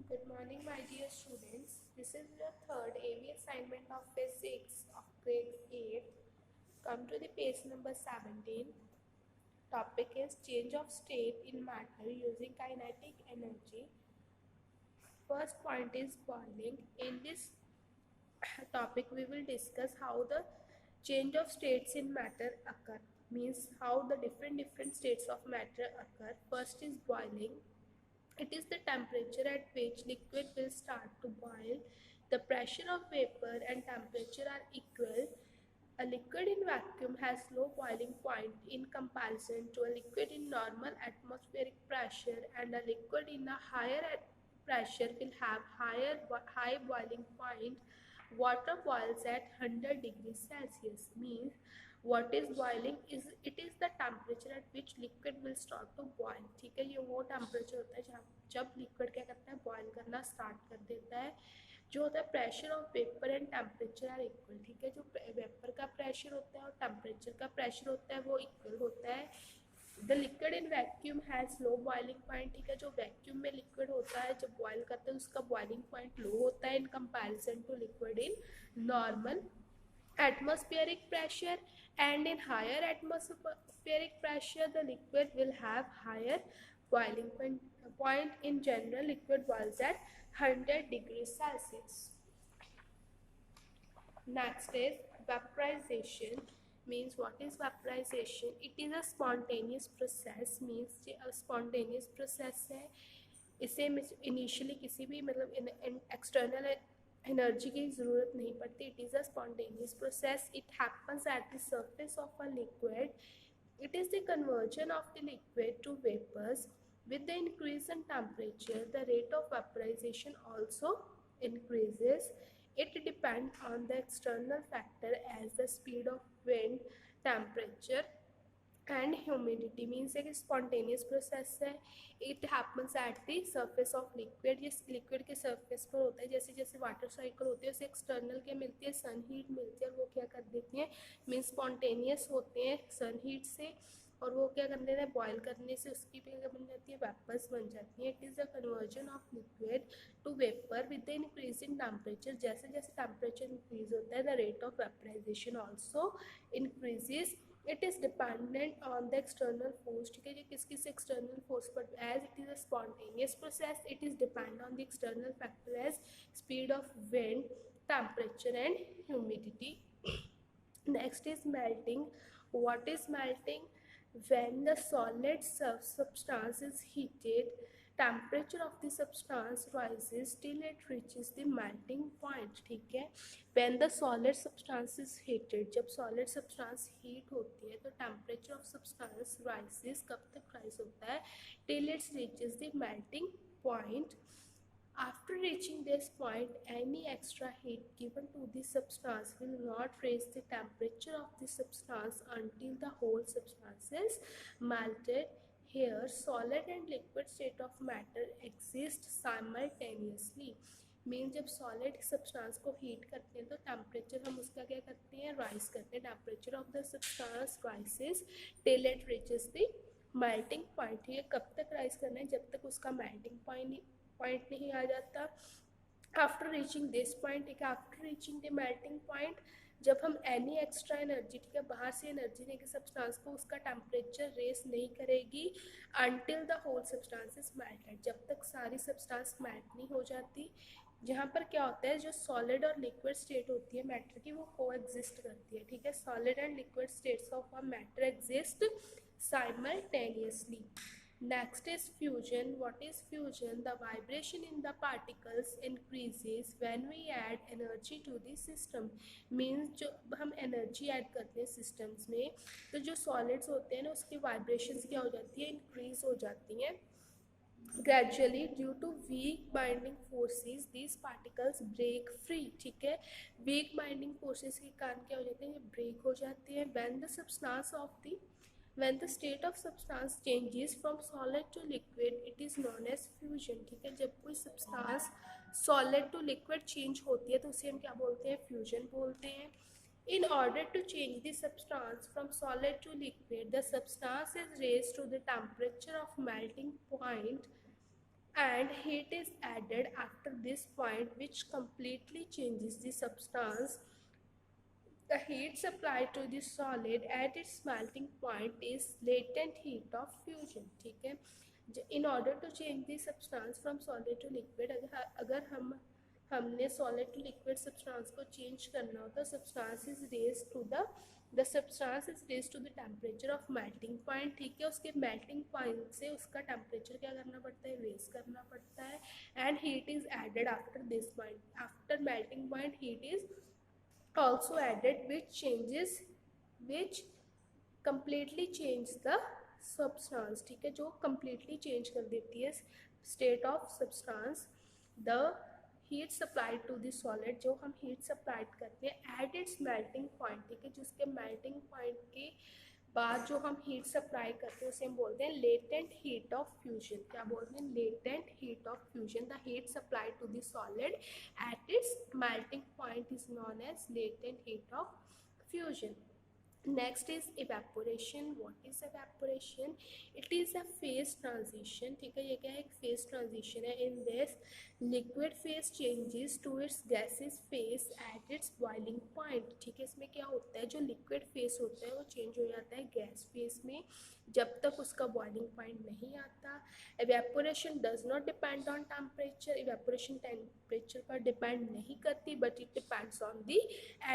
Good morning, my dear students. This is the third AV assignment of Physics of grade 8. Come to the page number 17. Topic is change of state in matter using kinetic energy. First point is boiling. In this topic, we will discuss how the change of states in matter occur. Means how the different states of matter occur. First is boiling. It is the temperature at which liquid will start to boil. The pressure of vapor and temperature are equal. A liquid in vacuum has low boiling point in comparison to a liquid in normal atmospheric pressure, and a liquid in a higher pressure will have high boiling point. Water boils at 100 degrees Celsius. Means what is boiling is it is the temperature at which liquid will start to boil. ठीक है, ये वो temperature होता है जब liquid क्या करता है, बॉयल करना स्टार्ट कर देता है. जो होता है pressure of vapour and temperature are equal. ठीक है, जो वेपर का प्रेशर होता है और टेम्परेचर का प्रेशर होता है वो इक्वल होता है. The liquid in vacuum has low boiling point. ठीक है, जो वैक्यूम में लिक्विड होता है जब बॉयल करते हैं उसका बॉइलिंग पॉइंट लो होता है in comparison to liquid in normal atmospheric pressure, and in higher atmospheric pressure the liquid will have higher boiling point. In general, liquid boils at 100 degrees Celsius. Next is vaporization. Means what is vaporization? It is a spontaneous process. Means a spontaneous process है. इसे initially किसी भी मतलब external energy की ज़रूरत नहीं पड़ती. It is a spontaneous process. It happens at the surface of a liquid. It is the conversion of the liquid to vapours. With the increase in temperature, the rate of vaporization also increases. It depends on the external factor as the speed of wind, temperature, and humidity. Means एक spontaneous process है. It happens at the surface of liquid. ये liquid के surface पर होता है. जैसे जैसे water cycle होती है उसे एक्सटर्नल क्या मिलती है, सन हीट मिलती है, और वो क्या कर देती है, मीन्स स्पॉन्टेनियस होते हैं सन हीट से, और वो क्या कर देते हैं, बॉयल करने से उसकी क्या बन जाती है, वेपर्स बन जाती है. It is the conversion of liquid to vapour with the increase in temperature. जैसे जैसे टेम्परेचर इंक्रीज होता है the rate of vaporisation also increases. It is dependent on the external force. ठीक है, ये किस किस एक्सटर्नल फोर्स पर, as it is a spontaneous process it is depend on the external factor as speed of wind, temperature and humidity. Next is melting. What is melting? When the solid substance is heated, temperature of the substance rises till it reaches the melting point. ठीक है, when the solid substance is heated, जब solid substance heat होती है तो temperature of substance rises. कब तक rise होता है, till it reaches the melting point. After reaching this point, any extra heat given to the substance will not raise the temperature of the substance until the whole substance is melted. Here, solid and liquid state of matter exist simultaneously. Mean जब solid substance को heat करते हैं तो temperature हम उसका क्या करते हैं, राइज करते हैं. Temperature of the substance राइसेस till it reaches the melting point. ये कब तक राइज करना है, जब तक उसका मेल्टिंग पॉइंट नहीं आ जाता. आफ्टर रीचिंग दिस पॉइंट, ठीक है, after reaching the melting point, जब हम एनी एक्स्ट्रा एनर्जी, ठीक है, बाहर से एनर्जी लेके सब्सटेंस को उसका टेम्परेचर रेस नहीं करेगी until the whole substance is melted. जब तक सारी सब्सटेंस मेल्ट नहीं हो जाती. जहाँ पर क्या होता है, जो सॉलिड और लिक्विड स्टेट होती है मैटर की वो को एग्जिस्ट करती है. ठीक है, solid and liquid states of a matter exist simultaneously. Next is fusion. What is fusion? The vibration in the particles increases when we add energy to the system. Means जो हम energy add करते हैं systems में तो जो solids होते हैं ना उसकी vibrations क्या हो जाती है, increase हो जाती हैं. Gradually, due to weak binding forces, these particles break free. ठीक है, weak binding forces के कारण क्या हो जाते हैं, ये break हो जाते हैं. When the state of substance changes from solid to liquid, it is known as fusion. ठीक है, जब कोई substance solid to liquid change होती है तो उसे हम क्या बोलते हैं, fusion बोलते हैं. In order to change the substance from solid to liquid, the substance is raised to the temperature of melting point and heat is added after this point, which completely changes the substance. The heat supplied to the solid at its melting point is latent heat of fusion. ठीक है, in order to change the substance from solid to liquid, अगर हमने solid to liquid substance को change करना हो तो substance is raised to the substance is raised to the temperature of melting point. ठीक है, उसके melting point से उसका temperature क्या करना पड़ता है, raise करना पड़ता है, and heat is added after this point. After melting point, heat is also added, which completely change the substance. ठीक है, जो completely change कर देती है state of substance. The heat supplied to the solid, जो हम heat supplied करते हैं at its melting point, ठीक है, जिसके melting point के बाद जो हम हीट सप्लाई करते हैं उसे हम बोलते हैं लेटेंट हीट ऑफ फ्यूजन. क्या बोलते हैं, latent heat of fusion. The heat supply to the solid at its melting point is known as latent heat of fusion. Next is evaporation. What is evaporation? It is a phase transition. ठीक है, ये क्या है, एक phase transition है. In this, liquid phase changes to its gaseous phase at its boiling point. ठीक है, इसमें क्या होता है, जो liquid phase होता है वो change हो जाता है gas phase में जब तक उसका boiling point नहीं आता. Evaporation does not depend on temperature. Evaporation temperature पर depend नहीं करती, but it depends on the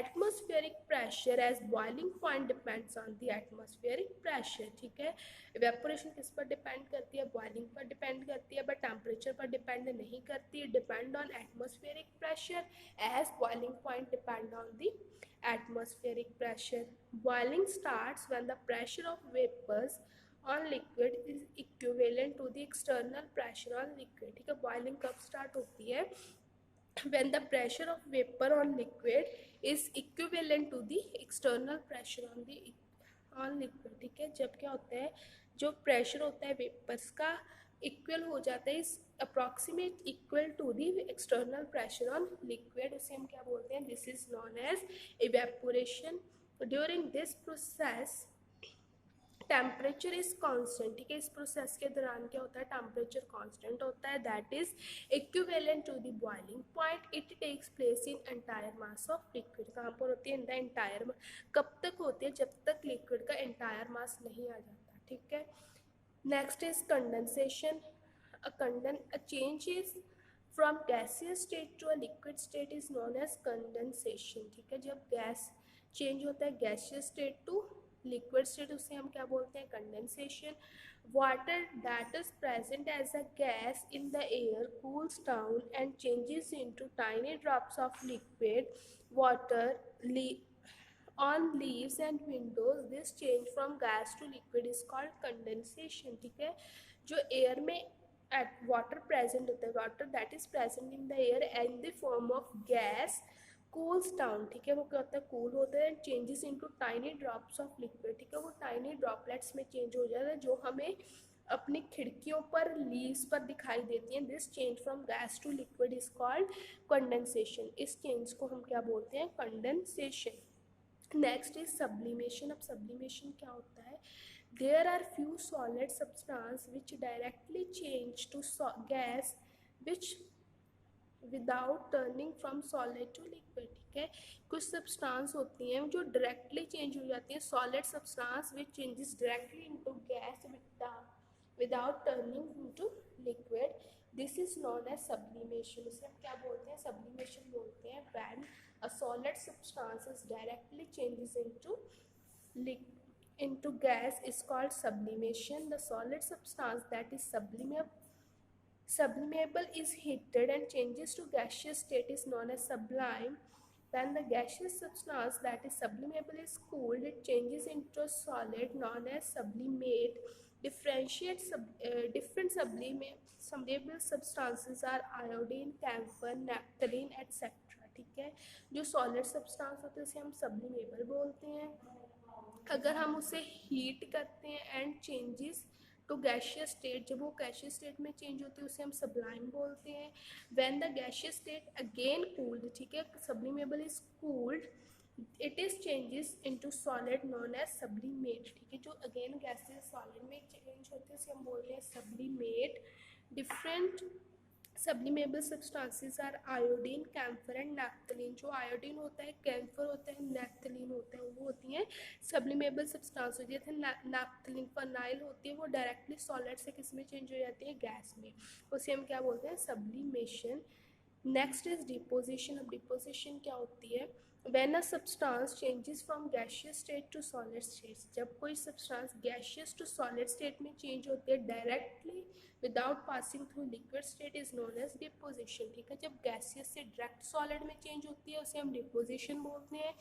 atmospheric pressure as boiling point depends on the atmospheric pressure. ठीक है, evaporation किस पर depend करती है, boiling पर depend करती है, but temperature पर depend नहीं करती. Depend on atmospheric pressure as boiling point depend on the atmospheric pressure. Boiling starts when the pressure of vapors on liquid is equivalent to the external pressure on liquid. ठीक है, boiling कब start होती है, when the pressure of vapor on liquid is equivalent to the external pressure on liquid. ठीक है, जब क्या होता है, जो प्रेशर होता है वेपर्स का इक्वल हो जाता है, is approximate equal to the external pressure on liquid, उसे हम क्या बोलते हैं, this is known as evaporation. During this process temperature is constant. ठीक है, इस प्रोसेस के दौरान क्या होता है, टेम्परेचर कांस्टेंट होता है, that is equivalent to the boiling point. It takes place in entire mass of liquid. कहाँ पर होती है, इन द एंटायर. कब तक होती है, जब तक लिक्विड का एंटायर मास नहीं आ जाता. ठीक है, next is condensation. a change is from gaseous state to a liquid state is known as condensation. ठीक है, जब गैस चेंज होता है gaseous state to liquid state, उसे हम क्या बोलते हैं, condensation. Water that is present as a gas in the air cools down and changes into tiny drops of liquid water on leaves and windows. This change from gas to liquid is called condensation. ठीक है, जो air में at water present होता है, water that is present in the air and the form of gas cools down. ठीक है, वो क्या होता है, cool होता है, and changes into tiny drops of liquid. ठीक है, वो tiny droplets में change हो जाता है जो हमें अपनी खिड़कियों पर, लीव्स पर दिखाई देती हैं. This change from gas to liquid is called condensation. इस चेंज को हम क्या बोलते हैं, कंडेंसेशन. Next is sublimation. अब सब्लिमेशन क्या होता है, there are few solid substance which directly change to gas which without turning from solid to liquid. ठीक है, कुछ सब्सटेंस होती हैं जो डायरेक्टली चेंज हो जाती हैं, solid substance which changes directly into gas without turning into liquid. This is known as sublimation. इसे हम क्या बोलते हैं, सब्लिमेशन बोलते हैं. When a solid substance is directly changes into gas is called sublimation. The solid substance that is sublimable is heated and changes to gaseous state is known as sublime. When the gaseous substance that is sublimable is cooled, it changes into a solid known as sublimate. Different sublimable substances are iodine, camphor, naphthalene, etc. ठीक है, जो solid substance होते हैं उसे हम sublimable बोलते हैं. अगर हम उसे हीट करते हैं and changes to gaseous state, जब वो गैशियस स्टेट में चेंज होती है उसे हम सब्लाइम बोलते हैं. When the gaseous state again cooled, ठीक है, sublimable is cooled, it is changes into solid known as sublimate. ठीक है, जो अगेन गैसेस सॉलिड में चेंज होते हैं उसे हम बोलते हैं sublimate. Different sublimable substances are iodine, camphor and naphthalene. जो आयोडीन होता है, कैम्फर होता है, नैप्थलीन होता है, वो होती हैं सबलिमेबल सब्सटेंस। जैसे नैप्थलीन फनाइल होती है, वो डायरेक्टली सॉलिड से किस में चेंज हो जाती है, गैस में। उसे हम क्या बोलते हैं, सब्लिमेशन। Next is deposition. अब डिपोजिशन क्या होती है, when a substance changes from gaseous state to solid state। जब कोई substance gaseous to solid state में change होती है directly without passing through liquid state is known as deposition। ठीक है, जब gaseous से direct solid में change होती है उसे हम deposition बोलते हैं।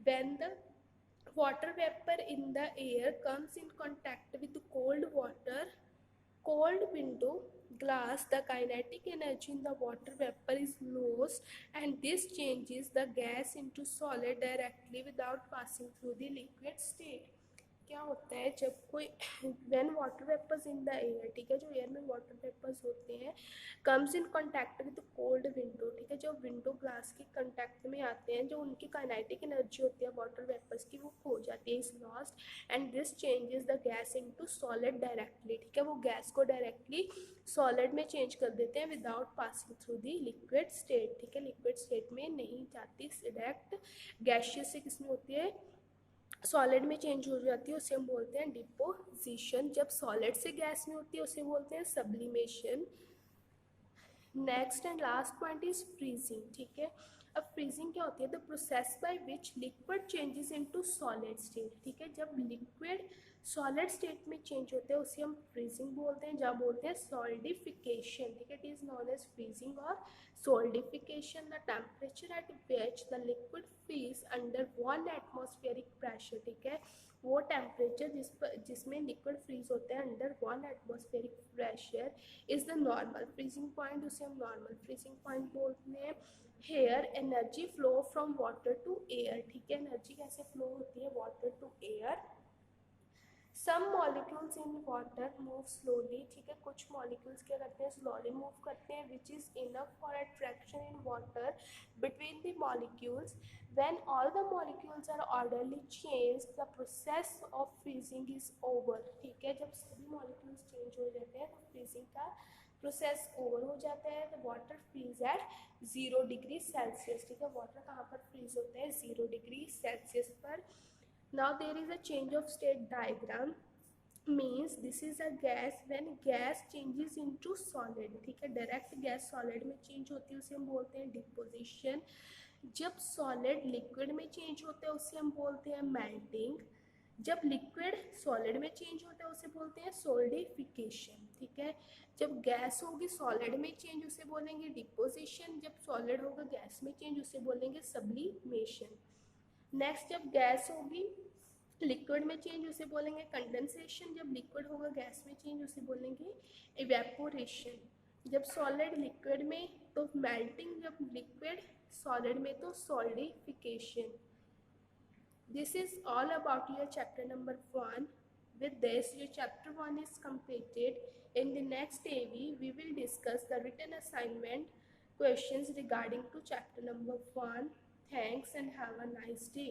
when the water vapor in the air comes in contact with cold water, cold window glass, the kinetic energy in the water vapor is lost and this changes the gas into solid directly without passing through the liquid state। क्या होता है जब कोई when water vapours in the air, ठीक है, जो air में water vapours होते हैं, comes in contact with cold window, ठीक है, जो विंडो ग्लास के कॉन्टैक्ट में आते हैं, जो उनकी काइनेटिक एनर्जी होती है वाटर वेपर्स की, वो खो जाती है, is lost and this changes the gas into solid directly. ठीक है, वो गैस को डायरेक्टली सॉलिड में चेंज कर देते हैं without passing through the liquid state. ठीक है, लिक्विड स्टेट में नहीं जाती, डायरेक्ट गैशियस से किसमें होती है, सॉलिड में चेंज हो जाती है, उसे हम बोलते हैं डिपोजिशन। जब सॉलिड से गैस में होती है उसे बोलते हैं sublimation. Next and last point is freezing. ठीक है, अब फ्रीजिंग क्या होती है, the process by which liquid changes into solid state. ठीक है, जब लिक्विड सॉलिड स्टेट में चेंज होते हैं उसे हम फ्रीजिंग बोलते हैं, जब बोलते हैं सॉलिडिफिकेशन। ठीक है, it is known as freezing और solidification. The temperature at which the liquid freeze under 1 atmospheric pressure. ठीक है, वो टेम्परेचर जिसमें लिक्विड फ्रीज होते हैं under 1 atmospheric pressure is the normal freezing point, उसे हम नॉर्मल फ्रीजिंग पॉइंट बोलते हैं। Here energy flow from water to air. ठीक है, एनर्जी कैसे फ्लो होती है, water to air. Some molecules in water move slowly. ठीक है, कुछ मॉलिक्यूल्स क्या करते हैं, स्लोली मूव करते हैं, which is enough for attraction in water between the molecules. When all the molecules are orderly change the process of freezing is over. ठीक है, जब सभी मॉलिक्यूल्स चेंज हो जाते हैं तो फ्रीजिंग का प्रोसेस ओवर हो जाता है। The water freeze at 0 degree Celsius. ठीक है, वाटर कहाँ पर फ्रीज होता है, 0 डिग्री सेल्सियस पर। Now there is a change of state diagram, means this is a gas, when gas changes into solid। ठीक है, डायरेक्ट गैस सॉलिड में चेंज होती है उसे हम बोलते हैं डिपोजिशन। जब सॉलिड लिक्विड में चेंज होता है उसे हम बोलते हैं मेल्टिंग। जब लिक्विड सॉलिड में चेंज होता है उसे बोलते हैं सोल्डिफिकेशन। ठीक है, जब गैस होगी सॉलिड में चेंज उसे बोलेंगे डिपोजिशन, जब सॉलिड होगा गैस में चेंज उसे बोलेंगे सब्लिमेशन। नेक्स्ट, जब गैस होगी लिक्विड में चेंज उसे बोलेंगे कंडेंसेशन, जब लिक्विड होगा गैस में चेंज उसे बोलेंगे इवेपोरेशन। जब सॉलिड लिक्विड में तो मेल्टिंग, जब लिक्विड सॉलिड में तो solidification. This is all about your chapter number 1. With this, your chapter 1 is completed. In the next AV, we will discuss the written assignment questions regarding to chapter number 1. Thanks and have a nice day.